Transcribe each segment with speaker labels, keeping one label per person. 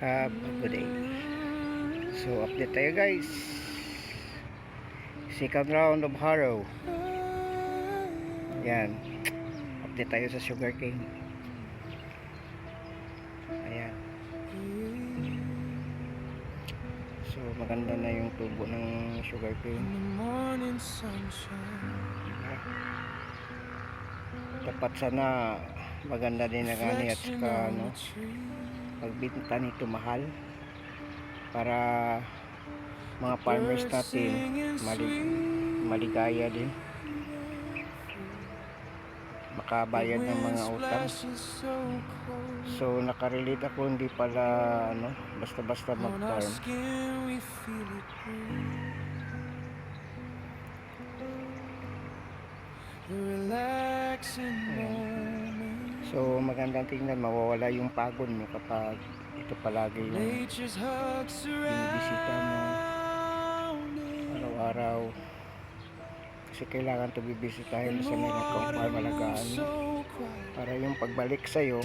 Speaker 1: Have a good day. So update tayo guys. Second round of harrow. Yan. Update tayo sa sugarcane. Ayan. So maganda na yung tubo ng sugarcane. Dapat sana maganda din ang ani at saka pagbinta nito mahal para mga farmers natin maligaya din, makabayad ng mga utang. So nakarelate ako, hindi pala basta-basta mag-farm. So magandang tingnan, mawawala yung pagod mo kapag ito palagi yung binibisita mo araw-araw, kasi kailangan ito bibisitahin sa meron kang farm, alagaan para yung pagbalik sa'yo,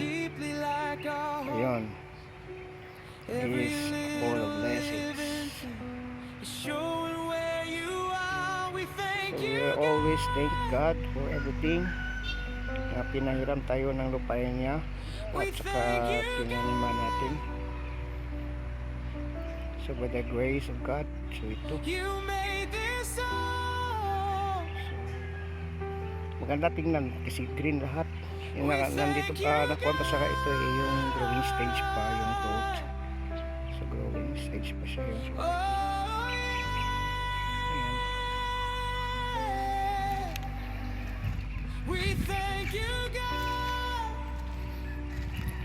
Speaker 1: ayun, is full of blessings. So we always thank God for everything na pinahiram tayo ng lupain niya at saka tinaniman natin. So by the grace of God, so ito maganda tingnan kasi green lahat. Yung nandito pa napunta sa ito yung growing stage pa yung growth. So growing stage pa siya yung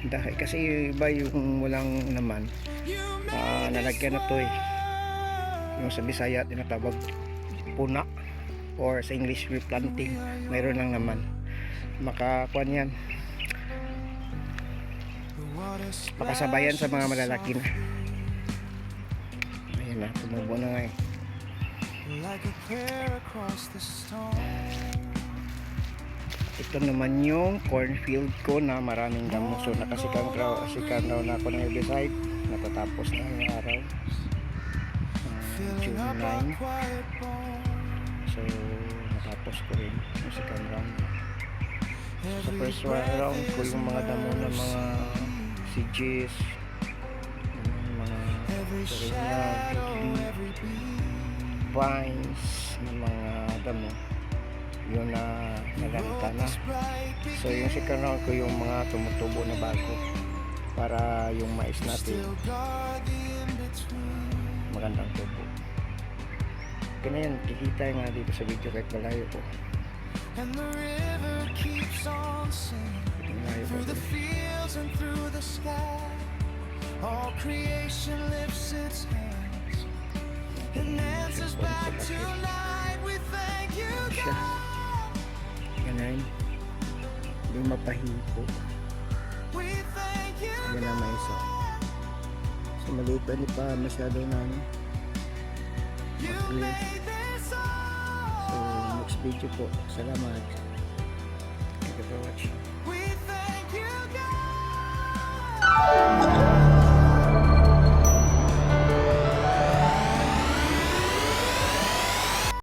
Speaker 1: dahil kasi iba yung walang naman, nalagyan na to yung sa Bisaya tinatawag puna, or sa English replanting, mayroon lang naman, makakuan yan, makasabayan sa mga malalaki na. Ayun na, tumubo na nga Ito naman yung cornfield ko na maraming damo. So nakasikan raw na ako ng herbicide. Natatapos na yung araw, June 9. So natapos ko rin yung second round. Sa first round ko yung mga damo ng mga CGs, mga Serena, vines, ng mga damo, yun na naganita na. So yung second round ko yung mga tumutubo na bago para yung mais natin magandang tubo. Kaya yan, kikita nga dito sa video kahit malayo ko. Through the fields and through the sky, all creation lifts its hands and answers back tonight. We thank you, God. Ganun, hindi mapahipo. Yan na may isa. So maliit pa, hindi pa masyado na mag-clear. So next video po. Salamat. Thank you for watching.